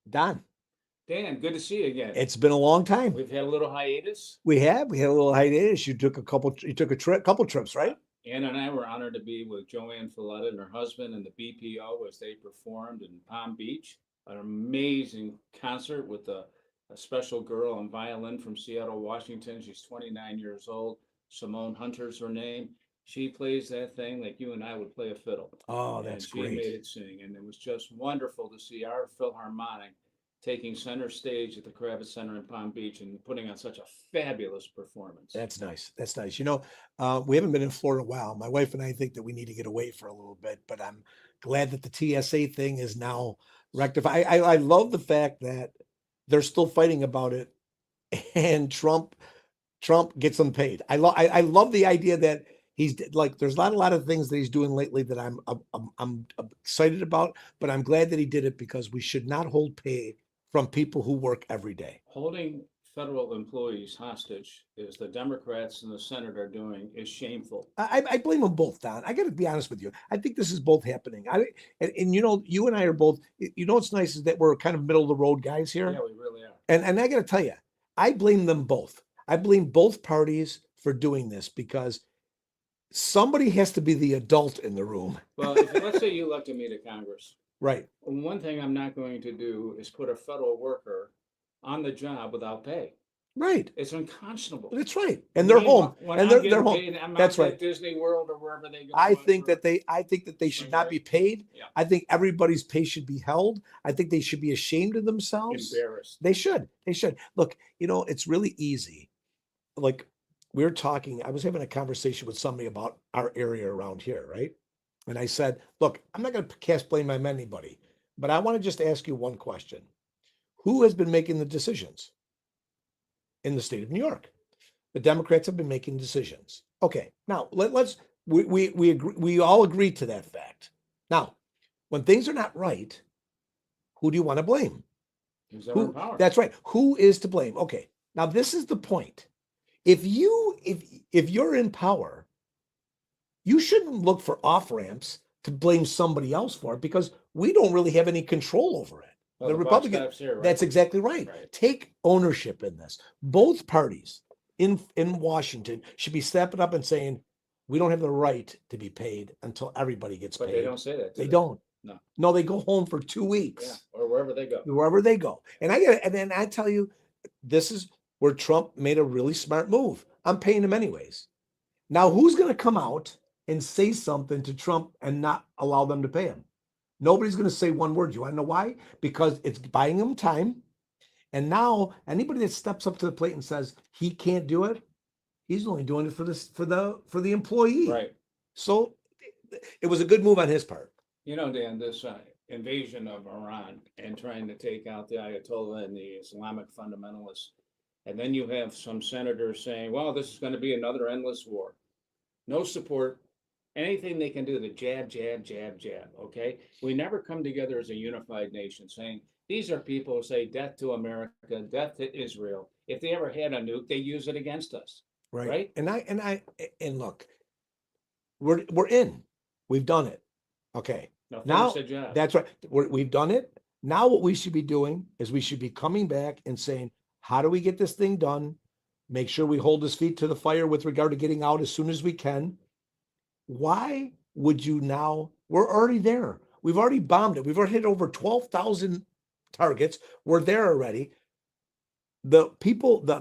Don, Dan, good to see you again. it's been a long time. We've had a little hiatus. We had a little hiatus. You took a trip, couple trips, Uh, right? Ann and I were honored to be with Joanne Folletta and her husband and the BPO as they performed in Palm Beach. An amazing concert with a special girl on violin from Seattle, Washington. She's 29 years old. Simone Hunter's her name. She plays that thing like you and I would play a fiddle. Oh, And that's she great. made it sing. And it was just wonderful to see our Philharmonic taking center stage at the Kravitz Center in Palm Beach and putting on such a fabulous performance. That's nice. That's nice. We haven't been in Florida in a while. My wife and I think that we need to get away for a little bit, but I'm glad that the TSA thing is now rectified. I love the fact that they're still fighting about it, and Trump gets them paid. I love the idea that like there's not a lot of things that he's doing lately that I'm excited about, but I'm glad that he did it because we should not hold pay from people who work every day. Holding federal employees hostage, as the Democrats and the Senate are doing, is shameful. I blame them both, Don. I got to be honest with you. I think this is both happening. And you and I are both. What's nice is that we're kind of middle of the road guys here. Yeah, we really are. And I got to tell you, I blame them both. I blame both parties for doing this because somebody has to be the adult in the room. Well, let's say you elected me to Congress. Right. One thing I'm not going to do is put a federal worker on the job without pay. Right. It's unconscionable. That's right. And they're home. When And I'm they're home. paid, I'm That's out right. at Disney World or wherever they go. I think that they should not be paid. Yeah. I think everybody's pay should be held. I think they should be ashamed of themselves. Embarrassed. They should. They should. Look, it's really easy. Like I was having a conversation with somebody about our area around here, right? And I said, look, I'm not going to cast blame on anybody, but I want to just ask you one question. Who has been making the decisions in the state of New York? The Democrats have been making decisions. Okay, now we agree, we all agree to that fact. Now, when things are not right, who do you want to blame? Who's ever in power? That's right. Who is to blame? Okay, now this is the point. If you're in power, you shouldn't look for off ramps to blame somebody else for it because we don't really have any control over it. Well, the buck Republican, stops here, right? That's exactly right. Take ownership in this. Both parties in Washington should be stepping up and saying, we don't have the right to be paid until everybody gets But paid. they don't say that. They don't. No, they go home for 2 weeks. Yeah, or wherever they go. Wherever they go. And then I tell you, this is where Trump made a really smart move. I'm paying him anyways. Now, who's going to come out and say something to Trump and not allow them to pay him? Nobody's going to say one word. You want to know why? Because it's buying him time. And now anybody that steps up to the plate and says he can't do it, he's only doing it for the employee. Right. So it was a good move on his part. Dan, this invasion of Iran and trying to take out the Ayatollah and the Islamic fundamentalists. And then you have some senators saying, well, this is going to be another endless war. No support. Anything they can do, the jab, jab, jab, jab. Okay. We never come together as a unified nation saying these are people who say death to America, death to Israel. If they ever had a nuke, they use it against us. Right. And look, we're in. We've done it. Okay. Now that's right. We've done it. Now what we should be doing is we should be coming back and saying, how do we get this thing done? Make sure we hold his feet to the fire with regard to getting out as soon as we can. Why would you now? We're already there. We've already bombed it. We've already hit over 12,000 targets. We're there already. The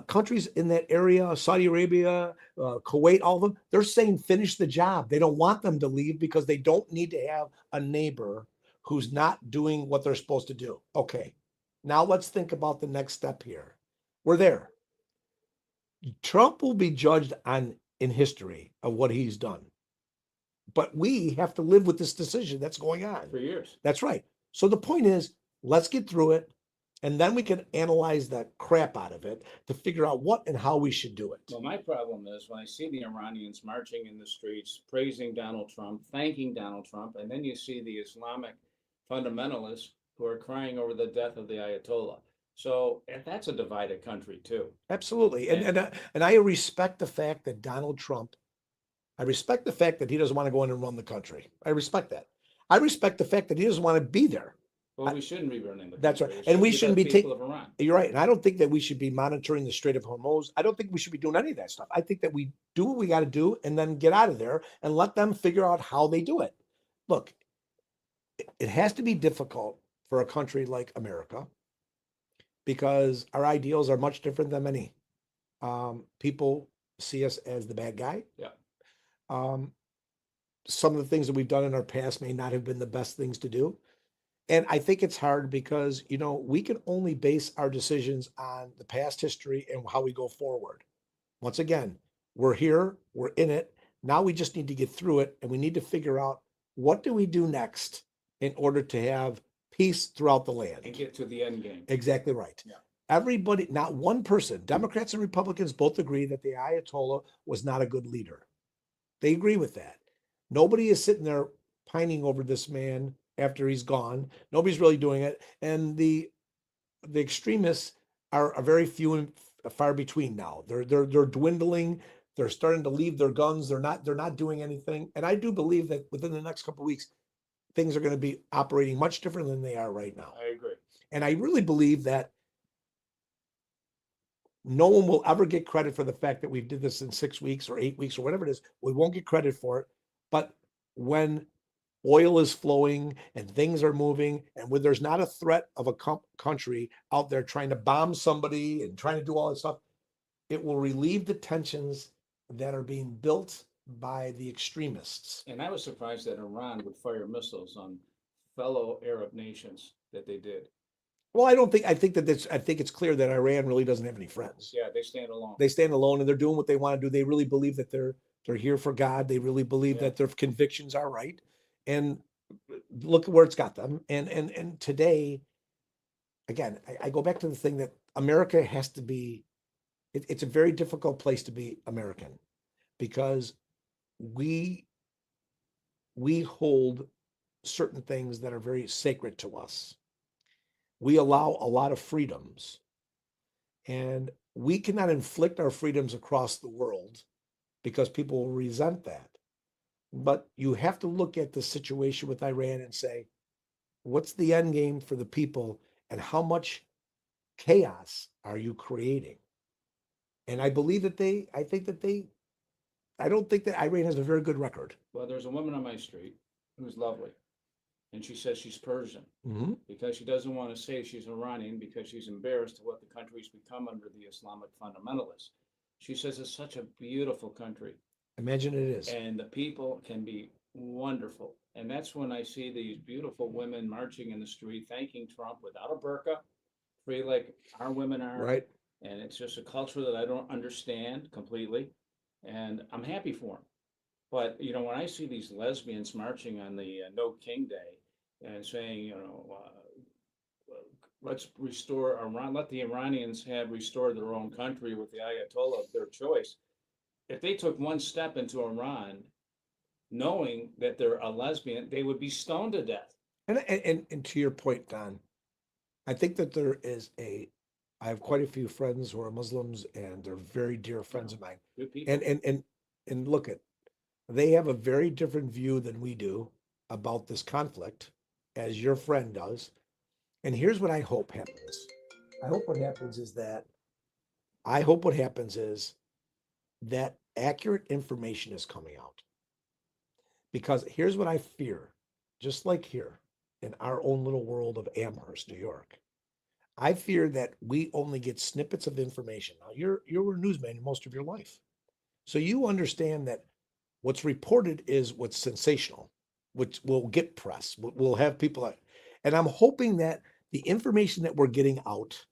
countries in that area, Saudi Arabia, Kuwait, all of them, they're saying finish the job. They don't want them to leave because they don't need to have a neighbor who's not doing what they're supposed to do. Okay, now let's think about the next step here. We're there. Trump will be judged in history of what he's done. But we have to live with this decision that's going on. For years. That's right. So the point is, let's get through it. And then we can analyze the crap out of it to figure out what and how we should do it. Well, my problem is when I see the Iranians marching in the streets, praising Donald Trump, thanking Donald Trump, and then you see the Islamic fundamentalists who are crying over the death of the Ayatollah. So that's a divided country too. Absolutely. And I respect the fact that Donald Trump, I respect the fact that he doesn't want to go in and run the country. I respect that. I respect the fact that he doesn't want to be there. Well, we shouldn't be running the That's right. country. It And should we the shouldn't be people taking, of Iran. you're right. And I don't think that we should be monitoring the Strait of Hormuz. I don't think we should be doing any of that stuff. I think that we do what we got to do and then get out of there and let them figure out how they do it. Look, it has to be difficult for a country like America because our ideals are much different than many. People see us as the bad guy. Yeah. Some of the things that we've done in our past may not have been the best things to do. And I think it's hard because, we can only base our decisions on the past history and how we go forward. Once again, we're here, we're in it. Now we just need to get through it and we need to figure out what do we do next in order to have peace throughout the land. And get to the end game. Exactly right. Yeah. Everybody, not one person, Democrats and Republicans both agree that the Ayatollah was not a good leader. They agree with that. Nobody is sitting there pining over this man after he's gone. Nobody's really doing it. And the extremists are very few and far between now. They're dwindling. They're starting to leave their guns. They're not doing anything. And I do believe that within the next couple of weeks, things are going to be operating much different than they are right now. I agree. And I really believe that no one will ever get credit for the fact that we did this in 6 weeks or 8 weeks or whatever it is. We won't get credit for it. But when oil is flowing and things are moving, and when there's not a threat of a country out there trying to bomb somebody and trying to do all that stuff, it will relieve the tensions that are being built by the extremists. And I was surprised that Iran would fire missiles on fellow Arab nations that they did. Well, I think it's clear that Iran really doesn't have any friends. Yeah, they stand alone. They stand alone and they're doing what they want to do. They really believe that they're here for God. They really believe that their convictions are right. And look at where it's got them. And today, again, I go back to the thing that America has to be, it's a very difficult place to be American because we hold certain things that are very sacred to us. We allow a lot of freedoms, and we cannot inflict our freedoms across the world because people will resent that. But you have to look at the situation with Iran and say, what's the end game for the people and how much chaos are you creating? And I believe that I don't think that Iran has a very good record. Well, there's a woman on my street who's lovely. And she says she's Persian because she doesn't want to say she's Iranian because she's embarrassed to what the country's become under the Islamic fundamentalists. She says it's such a beautiful country. Imagine it is. And the people can be wonderful. And that's when I see these beautiful women marching in the street, thanking Trump without a burqa, free like our women are. Right. And it's just a culture that I don't understand completely. And I'm happy for them. But, when I see these lesbians marching on the No King Day and saying, let's restore Iran, let the Iranians restore their own country with the Ayatollah of their choice. If they took one step into Iran, knowing that they're a lesbian, they would be stoned to death. And to your point, Don, I think that I have quite a few friends who are Muslims and they're very dear friends of mine. Good people. And look they have a very different view than we do about this conflict, as your friend does. And here's what I hope happens. I hope what happens is that accurate information is coming out. Because here's what I fear, just like here in our own little world of Amherst, New York. I fear that we only get snippets of information. Now, you're a newsman most of your life. So you understand that what's reported is what's sensational, which will get press, will have people. And I'm hoping that the information that we're getting out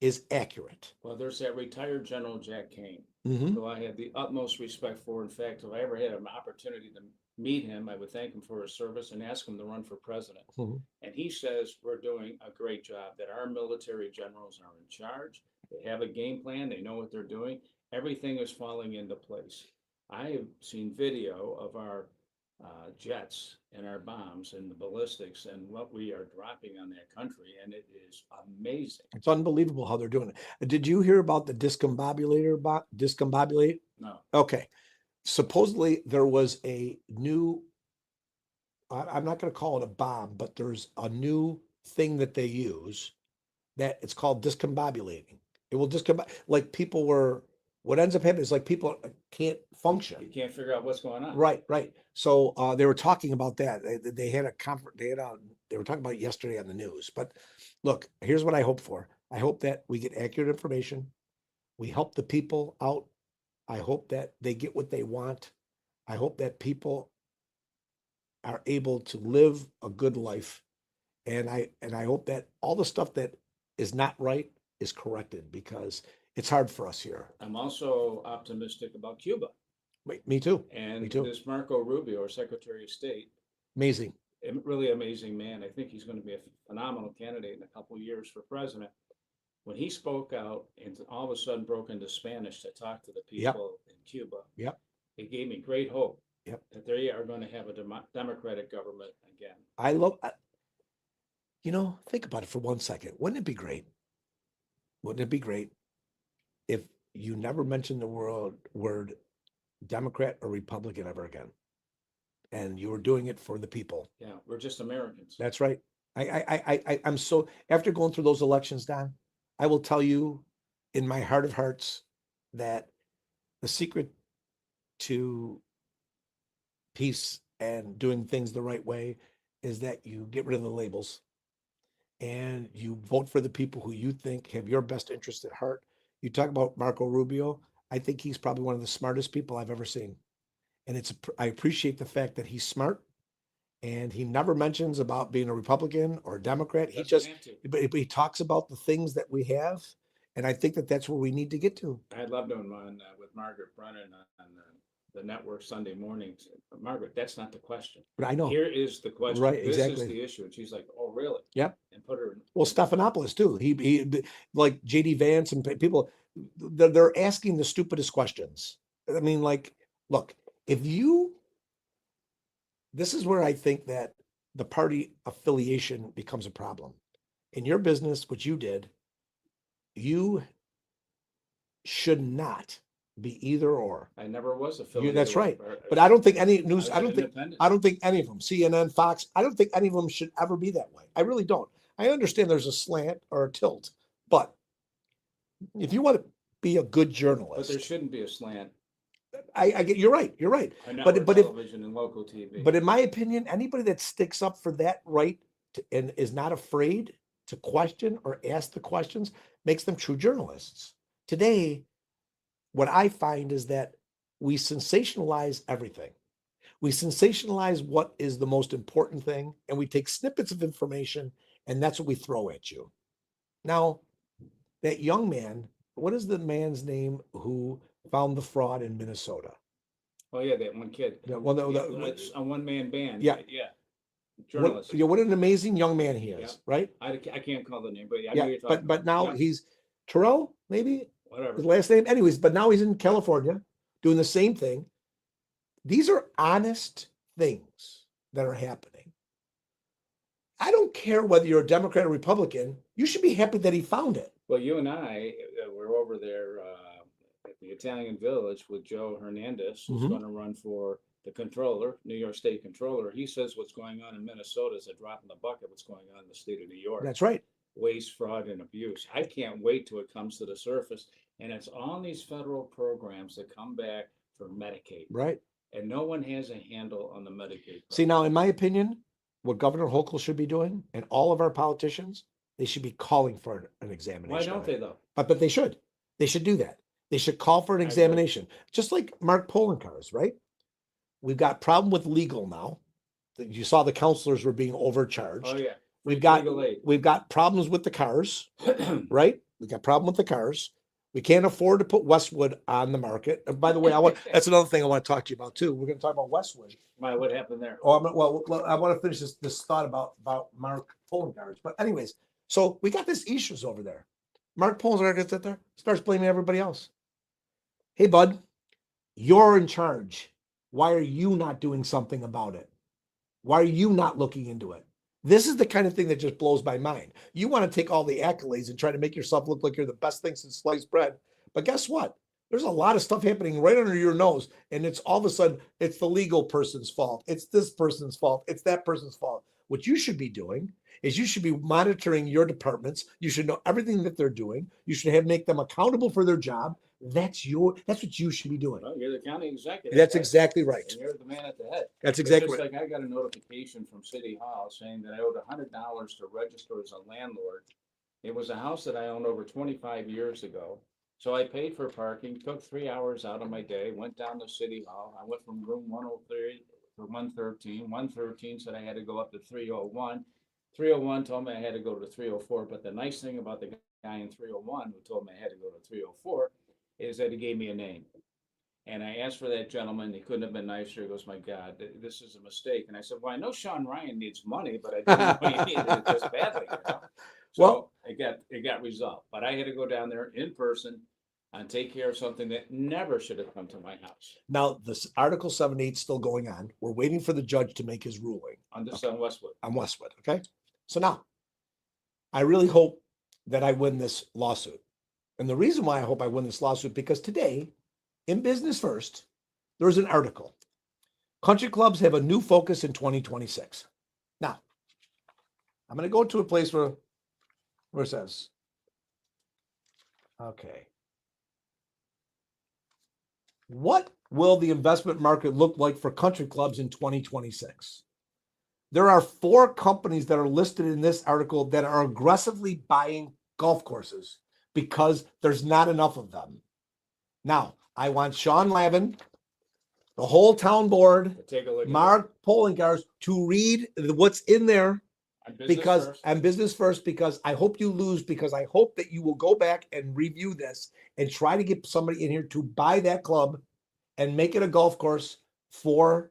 is accurate. Well, there's that retired General Jack Kane, who I had the utmost respect for. In fact, if I ever had an opportunity to meet him, I would thank him for his service and ask him to run for president. And he says we're doing a great job, that our military generals are in charge. They have a game plan. They know what they're doing. Everything is falling into place. I have seen video of our jets and our bombs and the ballistics and what we are dropping on that country, and it is amazing. It's unbelievable how they're doing it. Did you hear about the discombobulator? Discombobulate? No. Okay. Supposedly there was a new, I'm not going to call it a bomb, but there's a new thing that they use that it's called discombobulating. It will like people were, what ends up happening is like people can't function. You can't figure out what's going on. Right, right. So they were talking about that. They had a conference, they were talking about it yesterday on the news. But look, here's what I hope for. I hope that we get accurate information. We help the people out. I hope that they get what they want. I hope that people are able to live a good life. And I hope that all the stuff that is not right is corrected, because it's hard for us here. I'm also optimistic about Cuba. Me too. And Me too. this Marco Rubio, our Secretary of State, Amazing. really amazing man. I think he's going to be a phenomenal candidate in a couple of years for president. When he spoke out and all of a sudden broke into Spanish to talk to the people in Cuba, it gave me great hope that they are going to have a democratic government again. I love, think about it for 1 second. Wouldn't it be great? Wouldn't it be great if you never mentioned the word Democrat or Republican ever again, and you were doing it for the people? Yeah, we're just Americans. That's right. I'm so, after going through those elections, Don, I will tell you in my heart of hearts that the secret to peace and doing things the right way is that you get rid of the labels and you vote for the people who you think have your best interest at heart. You talk about Marco Rubio. I think he's probably one of the smartest people I've ever seen. And I appreciate the fact that he's smart, and he never mentions about being a Republican or a Democrat. But he talks about the things that we have. And I think that that's where we need to get to. I'd love doing one with Margaret Brennan on the network Sunday mornings. Margaret, that's not the question. But I know. Here is the question. Right, this exactly. is the issue. And she's like, oh, really? Yep. And put her in. Well, Stephanopoulos too. He like JD Vance and people, they're asking the stupidest questions. I mean, like, look, this is where I think that the party affiliation becomes a problem. In your business, what you did, you should not be either or. I never was affiliated. That's right. But I don't think any news, I don't think any of them, CNN, Fox, I don't think any of them should ever be that way. I really don't. I understand there's a slant or a tilt, but if you want to be a good journalist. But there shouldn't be a slant. I get, you're right. But television and local TV. But in my opinion, anybody that sticks up for that right and is not afraid to question or ask the questions makes them true journalists. Today, what I find is that we sensationalize everything. We sensationalize what is the most important thing, and we take snippets of information, and that's what we throw at you. Now, that young man, what is the man's name who found the fraud in Minnesota? Oh yeah, that one kid. It's a one-man band. Yeah. Journalist. What an amazing young man he is, right? I can't call the name, but but now he's Terrell, maybe whatever his last name. Anyways, but now he's in California doing the same thing. These are honest things that are happening. I don't care whether you're a Democrat or Republican. You should be happy that he found it. Well, you and I were over there at the Italian Village with Joe Hernandez, who's going to run for the controller, New York State controller. He says what's going on in Minnesota is a drop in the bucket. What's going on in the state of New York? That's right. Waste, fraud, and abuse. I can't wait till it comes to the surface. And it's on these federal programs that come back for Medicaid. Right. And no one has a handle on the Medicaid program. See, now, in my opinion, what Governor Hochul should be doing, and all of our politicians, they should be calling for an examination. Why don't they, though? But they should. They should do that. They should call for an examination. Just like Mark Poloncarz, right? We've got problem with legal now. You saw the counselors were being overcharged. Oh, yeah. We've got problems with the cars, right? We got problem with the cars. We can't afford to put Westwood on the market. And by the way, that's another thing I want to talk to you about too. We're going to talk about Westwood. Why? What happened there? Oh, well, I want to finish this thought about Mark Poloncarz. But anyways, so we got these issues over there. Mark Poloncarz gets out there, starts blaming everybody else. Hey, bud, you're in charge. Why are you not doing something about it? Why are you not looking into it? This is the kind of thing that just blows my mind. You want to take all the accolades and try to make yourself look like you're the best thing since sliced bread. But guess what? There's a lot of stuff happening right under your nose. And it's all of a sudden, it's the legal person's fault. It's this person's fault. It's that person's fault. what you should be doing is you should be monitoring your departments. You should know everything that they're doing. You should make them accountable for their job. That's what you should be doing. Well, you're the county executive. That's exactly right. And you're the man at the head. That's exactly right. right. Like I got a notification from City Hall saying that I owed $100 to register as a landlord. It was a house that I owned over 25 years ago. So I paid for parking, took 3 hours out of my day, went down to City Hall. I went from room 103 to 113. 113 said I had to go up to 301. 301 told me I had to go to 304. But the nice thing about the guy in 301 who told me I had to go to 304 is that he gave me a name. And I asked for that gentleman. He couldn't have been nicer. He goes, my God, this is a mistake. And I said, well, I know Sean Ryan needs money, but I didn't know he needed it this badly. So well, it got resolved. But I had to go down there in person and take care of something that never should have come to my house. Now, this Article 78 is still going on. We're waiting for the judge to make his ruling. On this on Westwood. On Westwood, okay? So now, I really hope that I win this lawsuit. And the reason why I hope I win this lawsuit, because today, in Business First, there's an article. Country clubs have a new focus in 2026. Now, I'm going to go to a place where it says, okay. What will the investment market look like for country clubs in 2026? There are 4 companies that are listed in this article that are aggressively buying golf courses because there's not enough of them. Now, I want Sean Lavin, the whole town board, Mark Polingars to read what's in there because I'm Business First, because I hope you lose, because I hope that you will go back and review this and try to get somebody in here to buy that club and make it a golf course for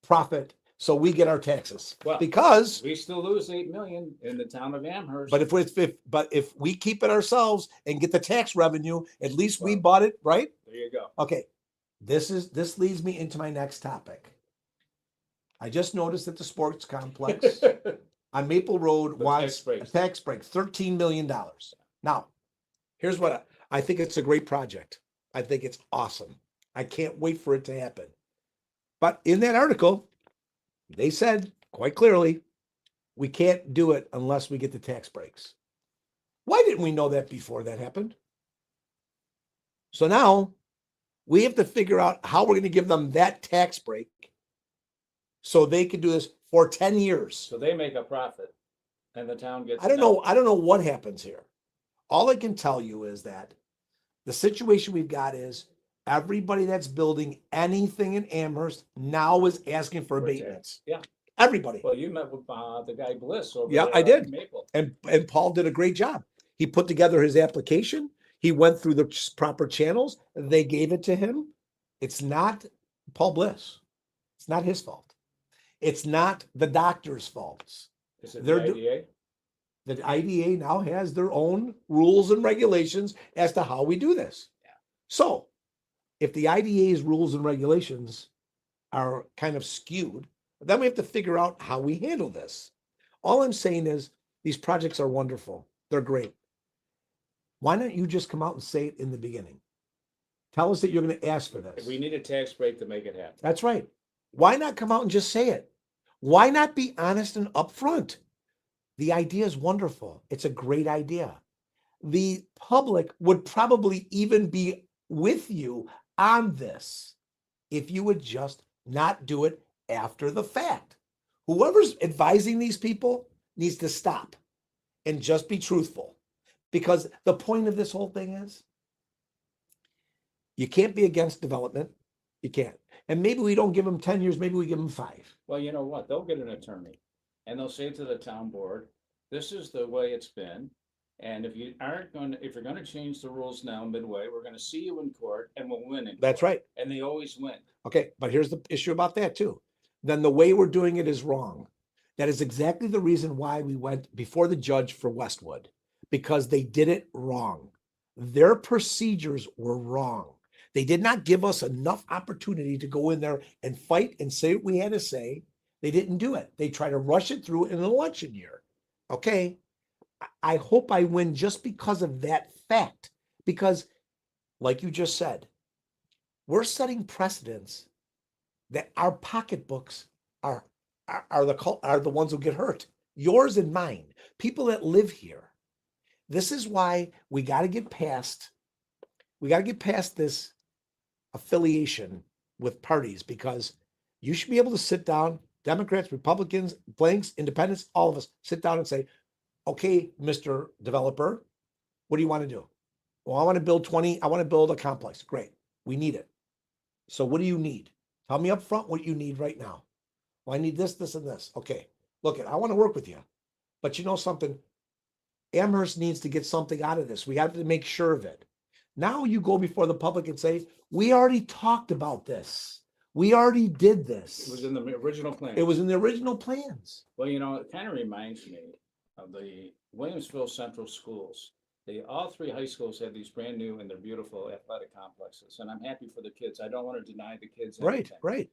profit so we get our taxes. Well, because we still lose $8 million in the town of Amherst. But if we keep it ourselves and get the tax revenue, at least we bought it, right? There you go. Okay. This leads me into my next topic. I just noticed that the sports complex on Maple Road wants a tax break, $13 million. Now, here's what I think it's a great project. I think it's awesome. I can't wait for it to happen. But in that article, they said quite clearly, we can't do it unless we get the tax breaks. Why didn't we know that before that happened? So now we have to figure out how we're going to give them that tax break so they can do this for 10 years. So they make a profit and the town gets. I don't know what happens here. All I can tell you is that the situation we've got is everybody that's building anything in Amherst now is asking for abatements. Yeah. Everybody. Well, you met with the guy Bliss over there. Yeah, I did. Maple. And Paul did a great job. He put together his application. He went through the proper channels. They gave it to him. It's not Paul Bliss. It's not his fault. It's not the doctor's fault. Is it the IDA? The IDA now has their own rules and regulations as to how we do this. Yeah. So if the IDA's rules and regulations are kind of skewed, then we have to figure out how we handle this. All I'm saying is these projects are wonderful. They're great. Why don't you just come out and say it in the beginning? Tell us that you're going to ask for this. We need a tax break to make it happen. That's right. Why not come out and just say it? Why not be honest and upfront? The idea is wonderful. It's a great idea. The public would probably even be with you on this if you would just not do it after the fact. Whoever's advising these people needs to stop and just be truthful, because the point of this whole thing is you can't be against development. You can't. And maybe we don't give them 10 years, maybe we give them 5. Well, you know what? They'll get an attorney and they'll say to the town board, this is the way it's been. And if you're going to change the rules now midway, we're going to see you in court and we'll win it. That's right. And they always win. Okay, but here's the issue about that too. Then the way we're doing it is wrong. That is exactly the reason why we went before the judge for Westwood, because they did it wrong. Their procedures were wrong. They did not give us enough opportunity to go in there and fight and say what we had to say. They didn't do it. They tried to rush it through in an election year. Okay. I hope I win just because of that fact, because like you just said, we're setting precedents that our pocketbooks are are the ones who get hurt. Yours and mine, people that live here. This is why we got to get past this affiliation with parties, because you should be able to sit down, Democrats, Republicans, blanks, independents, all of us sit down and say, okay, Mr. Developer, what do you want to do? Well, I want to build a complex. Great. We need it. So what do you need? Tell me up front what you need right now. Well, I need this, this, and this. Okay. Look, I want to work with you. But you know something? Amherst needs to get something out of this. We have to make sure of it. Now you go before the public and say, we already talked about this. We already did this. It was in the original plan. It was in the original plans. Well, it kind of reminds me of the Williamsville Central Schools. All three high schools have these brand new and they're beautiful athletic complexes, and I'm happy for the kids. I don't want to deny the kids anything. Right.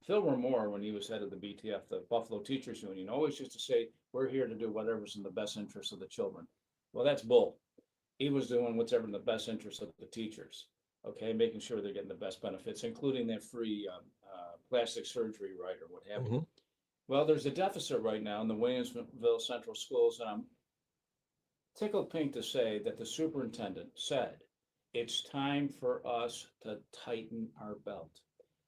Phil Remore, when he was head of the BTF, the Buffalo Teachers Union, always used to say, we're here to do whatever's in the best interest of the children. Well, that's bull. He was doing whatever in the best interest of the teachers, okay, making sure they're getting the best benefits, including that free plastic surgery right or what have you. Well, there's a deficit right now in the Williamsville Central Schools, and I'm tickled pink to say that the superintendent said, it's time for us to tighten our belt.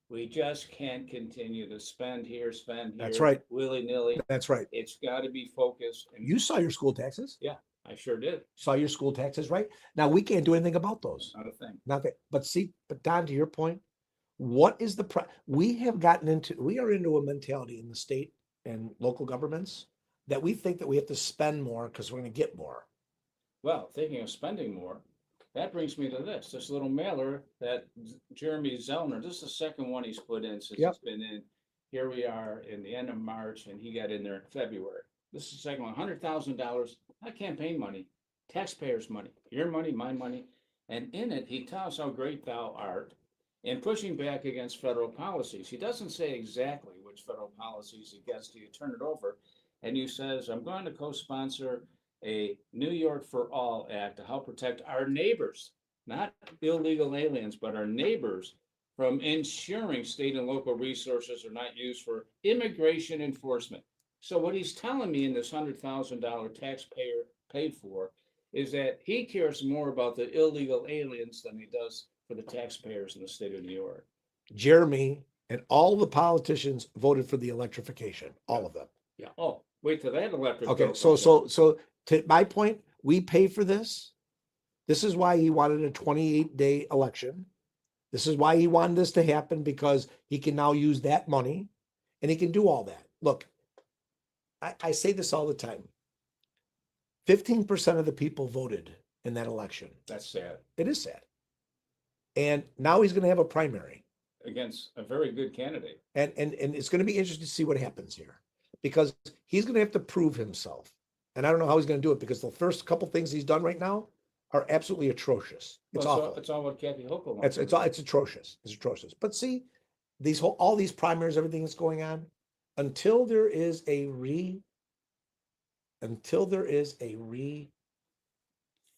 We just can't continue to spend here. That's right. Willy-nilly. That's right. It's got to be focused. And you saw your school taxes. Yeah, I sure did. Saw your school taxes, right? Now we can't do anything about those. Not a thing. Nothing. But Don, to your point, what is we are into a mentality in the state and local governments that we think that we have to spend more because we're going to get more. Well, thinking of spending more, that brings me to this little mailer that Jeremy Zellner, this is the second one he's put in since it's been in. Here we are in the end of March, and he got in there in February. This is the second one, $100,000, not campaign money, taxpayers' money, your money, my money. And in it, he tells how great thou art in pushing back against federal policies. He doesn't say exactly which federal policies he gets to. You turn it over, and he says, I'm going to co-sponsor a New York for All Act to help protect our neighbors, not illegal aliens, but our neighbors, from ensuring state and local resources are not used for immigration enforcement. So what he's telling me in this $100,000 taxpayer paid for is that he cares more about the illegal aliens than he does for the taxpayers in the state of New York. Jeremy and all the politicians voted for the electrification, all of them. Yeah. Oh, wait till that electric. Okay, so to my point, we pay for this. This is why he wanted a 28-day election. This is why he wanted this to happen, because he can now use that money and he can do all that. Look, I say this all the time. 15% of the people voted in that election. That's sad. It is sad. And now he's going to have a primary against a very good candidate. And it's going to be interesting to see what happens here, because he's going to have to prove himself. And I don't know how he's going to do it, because the first couple things he's done right now are absolutely atrocious. It's awful. It's all what Kathy Hochul wants. It's atrocious. It's atrocious. But see, all these primaries, everything that's going on, until there is a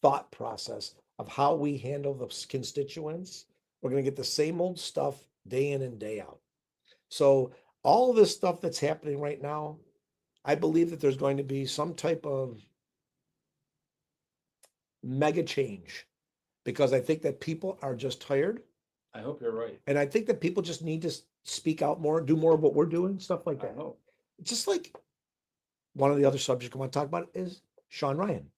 thought process of how we handle the constituents, we're going to get the same old stuff day in and day out. So all of this stuff that's happening right now, I believe that there's going to be some type of mega change, because I think that people are just tired. I hope you're right. And I think that people just need to speak out more, do more of what we're doing, stuff like that. I hope. Just like one of the other subjects I want to talk about is Sean Ryan.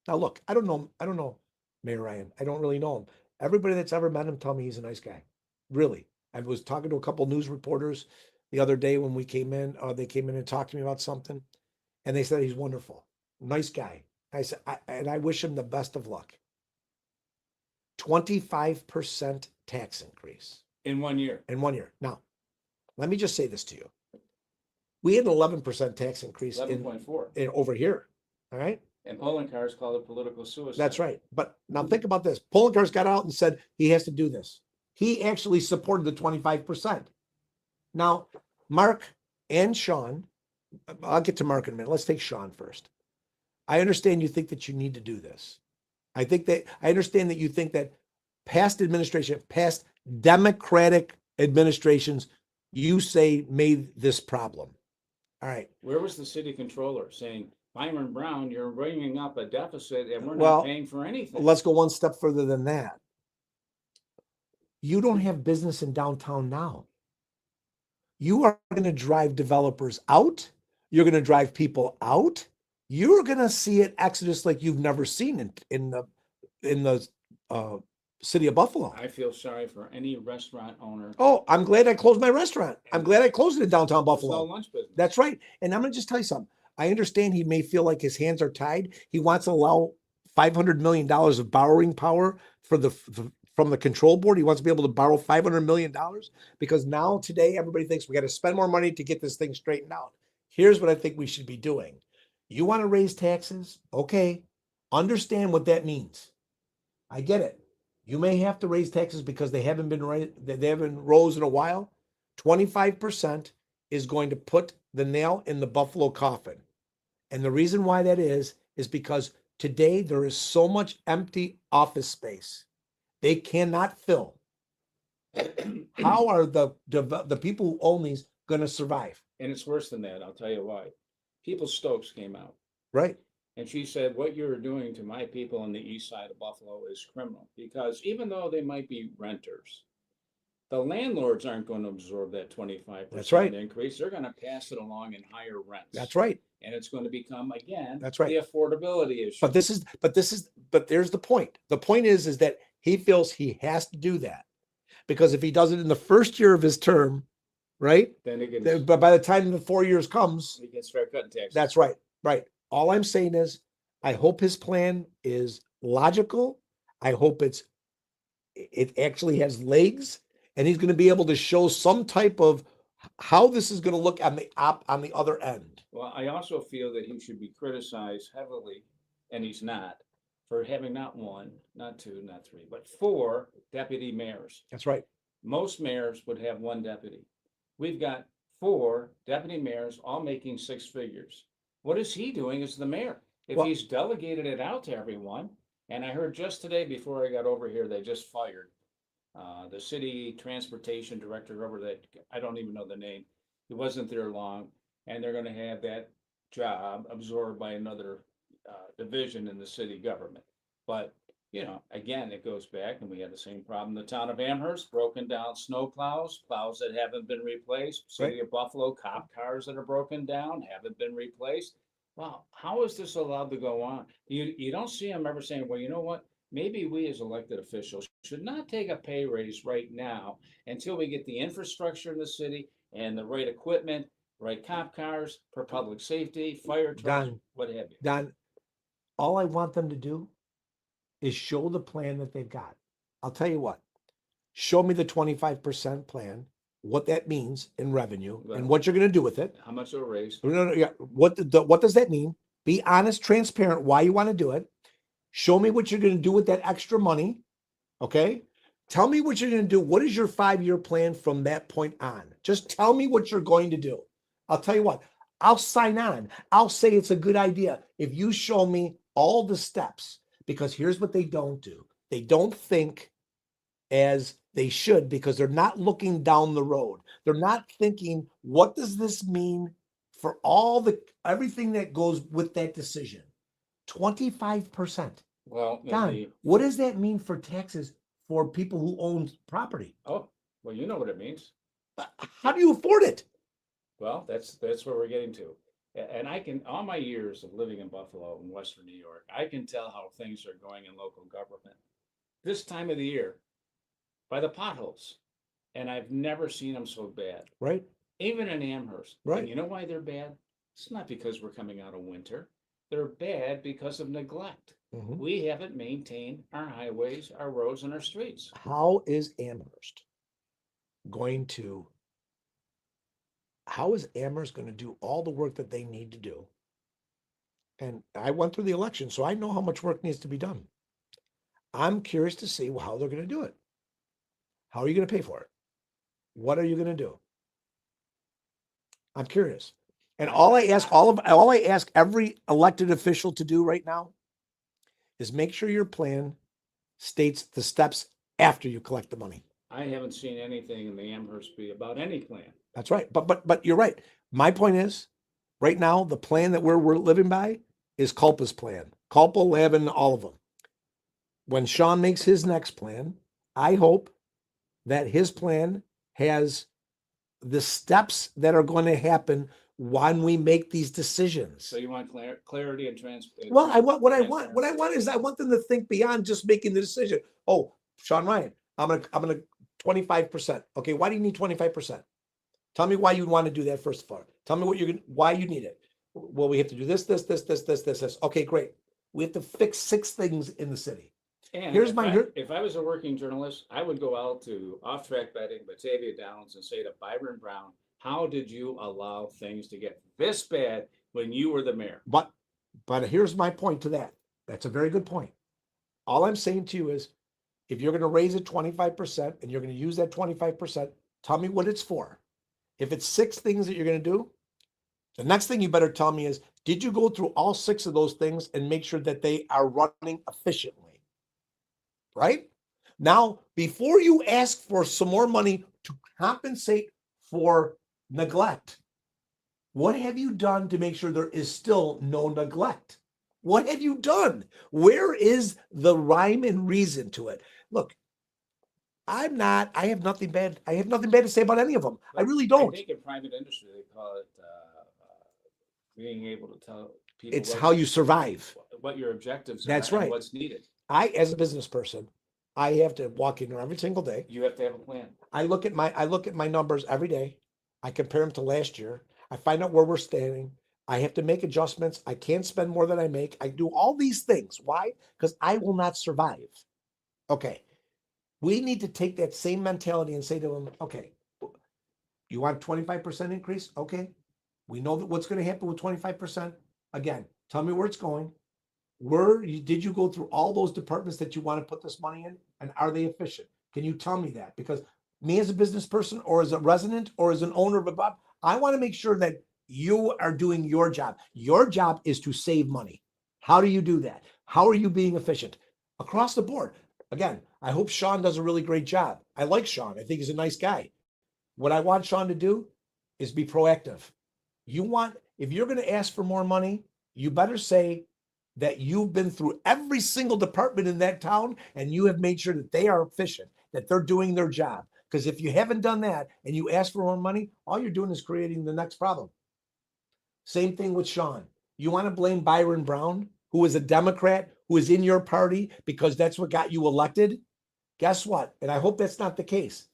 Now, look, I don't know Mayor Ryan. I don't really know him. Everybody that's ever met him tell me he's a nice guy. Really. I was talking to a couple news reporters the other day when we came in. They came in and talked to me about something, and they said he's wonderful, nice guy. I said, I wish him the best of luck. 25% tax increase in 1 year. In 1 year. Now, let me just say this to you. We had an 11% tax increase 11.4 in over here. All right. And polling cars call it political suicide. That's right. But now think about this. Polling cars got out and said he has to do this. He actually supported the 25%. Now, Mark and Sean, I'll get to Mark in a minute. Let's take Sean first. I understand you think that you need to do this. I understand that you think that past Democratic administrations you say made this problem. All right. Where was the city controller saying, Byron Brown, you're bringing up a deficit and we're Well, not paying for anything? Let's go one step further than that. You don't have business in downtown now. You are going to drive developers out. You're going to drive people out. You're going to see an exodus like you've never seen in the city of Buffalo. I feel sorry for any restaurant owner. Oh, I'm glad I closed my restaurant. I'm glad I closed it in downtown Buffalo. No lunch business. That's right. And I'm going to just tell you something. I understand he may feel like his hands are tied. He wants to allow $500 million of borrowing power from the control board. He wants to be able to borrow $500 million because now today everybody thinks we got to spend more money to get this thing straightened out. Here's what I think we should be doing. You want to raise taxes? Okay. Understand what that means. I get it. You may have to raise taxes because they haven't rose in a while. 25% is going to put the nail in the Buffalo coffin. And the reason why that is because today there is so much empty office space. They cannot fill. How are the people who own these going to survive? And it's worse than that. I'll tell you why. People Stokes came out. Right. And she said, what you're doing to my people on the east side of Buffalo is criminal. Because even though they might be renters, the landlords aren't going to absorb that 25% That's right. increase. They're going to pass it along in higher rents. That's right. And it's going to become, again, that's right, the affordability issue. But there's the point. The point is that he feels he has to do that because if he does it in the first year of his term, right? But by the time the 4 years comes, he can start cutting taxes. That's right. Right. All I'm saying is, I hope his plan is logical. I hope it actually has legs, and he's going to be able to show some type of how this is going to look on the other end. Well, I also feel that he should be criticized heavily, and he's not, for having not one, not two, not three, but 4 deputy mayors. That's right. Most mayors would have 1 deputy. We've got 4 deputy mayors, all making 6 figures. What is he doing as the mayor? If he's delegated it out to everyone, and I heard just today before I got over here, they just fired the city transportation director over that, I don't even know the name. He wasn't there long, and they're going to have that job absorbed by another division in the city government. But, you know, again, it goes back, and we had the same problem. The town of Amherst, broken down snow plows that haven't been replaced. City of Buffalo, cop cars that are broken down, haven't been replaced. Wow, how is this allowed to go on? You don't see them ever saying, well, you know what? Maybe we as elected officials should not take a pay raise right now until we get the infrastructure in the city and the right equipment, right cop cars for public safety, fire trucks, what have you. Don, all I want them to do is show the plan that they've got. I'll tell you what, show me the 25% plan, what that means in revenue and what you're going to do with it. How much it'll raise. Yeah. What does that mean? Be honest, transparent, why you want to do it. Show me what you're going to do with that extra money. Okay. Tell me what you're going to do. What is your 5-year plan from that point on? Just tell me what you're going to do. I'll tell you what, I'll sign on. I'll say it's a good idea if you show me all the steps, because here's what they don't do. They don't think as they should because they're not looking down the road. They're not thinking, what does this mean for everything that goes with that decision? 25%. Well, Don, what does that mean for taxes for people who own property? Oh, well, you know what it means. How do you afford it? Well, that's where we're getting to. And I can, all my years of living in Buffalo and Western New York, I can tell how things are going in local government. This time of the year, by the potholes, and I've never seen them so bad. Right. Even in Amherst. Right. And you know why they're bad? It's not because we're coming out of winter. They're bad because of neglect. Mm-hmm. We haven't maintained our highways, our roads, and our streets. How is Amherst going to do all the work that they need to do? And I went through the election, so I know how much work needs to be done. I'm curious to see how they're going to do it. How are you going to pay for it? What are you going to do? I'm curious. And all I ask every elected official to do right now is make sure your plan states the steps after you collect the money. I haven't seen anything in the Amherst Bee about any plan. That's right. But you're right. My point is, right now, the plan that we're living by is Culpa's plan. Culpa, Lavin, all of them. When Sean makes his next plan, I hope that his plan has the steps that are going to happen when we make these decisions. So you want clarity and transparency? Well, what I want is I want them to think beyond just making the decision. Oh, Sean Ryan, I'm gonna 25%. Okay, why do you need 25%? Tell me why you want to do that first of all. Tell me why you need it. Well, we have to do this. Okay, great. We have to fix 6 things in the city. And Here's if I was a working journalist, I would go out to Off Track Betting, Batavia Downs, and say to Byron Brown, how did you allow things to get this bad when you were the mayor? But here's my point to that. That's a very good point. All I'm saying to you is, if you're going to raise it 25% and you're going to use that 25%, tell me what it's for. If it's 6 things that you're going to do, the next thing you better tell me is, did you go through all 6 of those things and make sure that they are running efficiently? Right? Now, before you ask for some more money to compensate for neglect, what have you done to make sure there is still no neglect? What have you done? Where is the rhyme and reason to it? Look, I have nothing bad to say about any of them. I really don't. I think in private industry, they call it being able to tell people. It's how you survive. What your objectives are. That's right. And what's needed. As a business person, I have to walk in there every single day. You have to have a plan. I look at my numbers every day. I compare them to last year. I find out where we're standing. I have to make adjustments. I can't spend more than I make. I do all these things. Why? Because I will not survive. Okay. We need to take that same mentality and say to them, okay, you want 25% increase? Okay. We know that what's going to happen with 25%. Again, tell me where it's going. Did you go through all those departments that you want to put this money in? And are they efficient? Can you tell me that? Because me as a business person or as a resident or as an owner of a bar, I want to make sure that you are doing your job. Your job is to save money. How do you do that? How are you being efficient? Across the board. Again, I hope Sean does a really great job. I like Sean. I think he's a nice guy. What I want Sean to do is be proactive. If you're going to ask for more money, you better say that you've been through every single department in that town and you have made sure that they are efficient, that they're doing their job. Because if you haven't done that and you ask for more money, all you're doing is creating the next problem. Same thing with Sean. You want to blame Byron Brown, who is a Democrat, who is in your party because that's what got you elected? Guess what? And I hope that's not the case.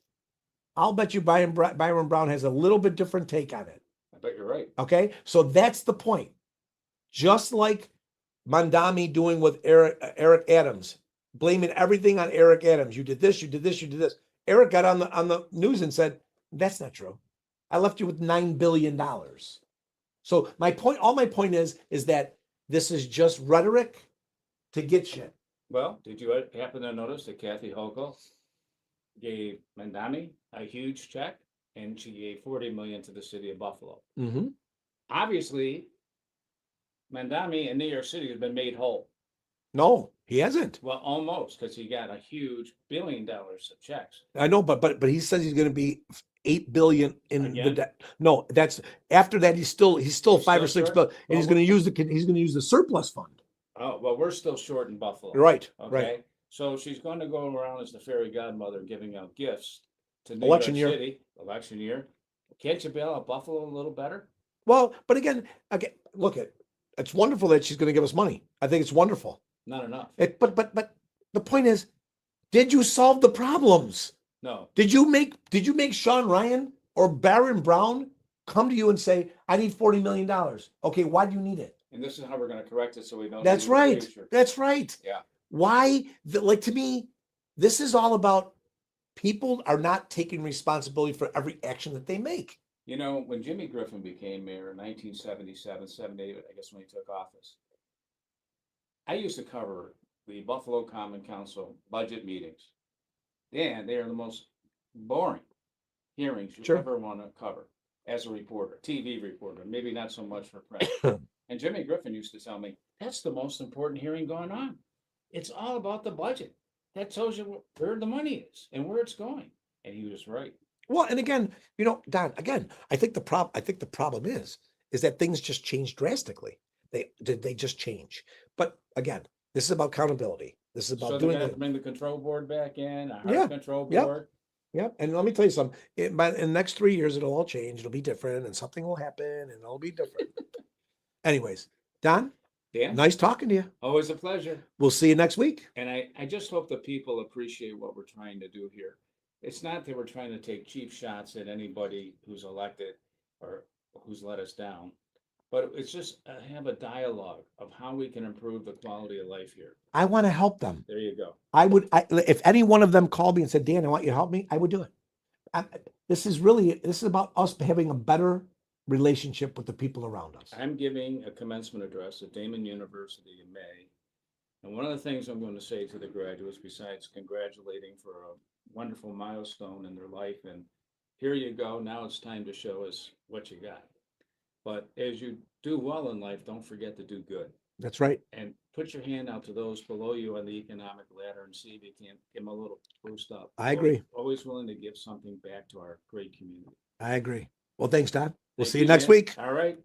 I'll bet you Byron Brown has a little bit different take on it. I bet you're right. Okay, so that's the point. Just like Mandami doing with Eric Adams, blaming everything on Eric Adams. You did this, you did this, you did this. Eric got on the news and said, that's not true. I left you with $9 billion. So all my point is that this is just rhetoric to get shit. Well, did you happen to notice that Kathy Hochul gave Mandami a huge check and she gave $40 million to the city of Buffalo? Mm-hmm. Obviously, Mandami in New York City has been made whole. No, he hasn't. Well, almost, because he got a huge $1 billion of checks. I know, but he says he's going to be $8 billion in Again? the debt. No, that's after that. He's still 5 or 6 billion, and he's going to use the surplus fund. Oh, well, we're still short in Buffalo. Right. Okay. Right. So she's going to go around as the fairy godmother giving out gifts to New Election York year. City. Election year. Can't you bail out Buffalo a little better? Well, but again, look it's wonderful that she's going to give us money. I think it's wonderful. Not enough. But the point is, did you solve the problems? No. Did you make Sean Ryan or Byron Brown come to you and say, I need $40 million? Okay, why do you need it? And this is how we're going to correct it so we don't. That's right. That's right. Yeah. Why? To me, this is all about people are not taking responsibility for every action that they make. You know, when Jimmy Griffin became mayor in 1977, 78, I guess when he took office, I used to cover the Buffalo Common Council budget meetings. And they are the most boring hearings you ever want to cover as a reporter, TV reporter, maybe not so much for press. And Jimmy Griffin used to tell me, that's the most important hearing going on. It's all about the budget. That tells you where the money is and where it's going. And he was right. Well, and again, Don, again, I think the problem is that things just changed drastically. They just change. But again, this is about accountability. This is So about they're doing gonna have it. to bring the control board back in, a Yeah, heart control yep. board. Yeah, and let me tell you something. In the next 3 years, it'll all change. It'll be different, and something will happen, and it'll be different. Anyways, Don, Dan, nice talking to you. always a pleasure. We'll see you next week. And I just hope that people appreciate what we're trying to do here. It's not that we're trying to take cheap shots at anybody who's elected or who's let us down, but it's just have a dialogue of how we can improve the quality of life here. I want to help them. There you go. If any one of them called me and said, Dan, I want you to help me, I would do it. This is about us having a better relationship with the people around us. I'm giving a commencement address at Damon University in May. And one of the things I'm going to say to the graduates, besides congratulating for a wonderful milestone in their life, and here you go, now it's time to show us what you got. But as you do well in life, don't forget to do good. That's right. And put your hand out to those below you on the economic ladder and see if you can give them a little boost up. I agree. Always willing to give something back to our great community. I agree. Well, thanks, Don. We'll Thank see you next week. All right.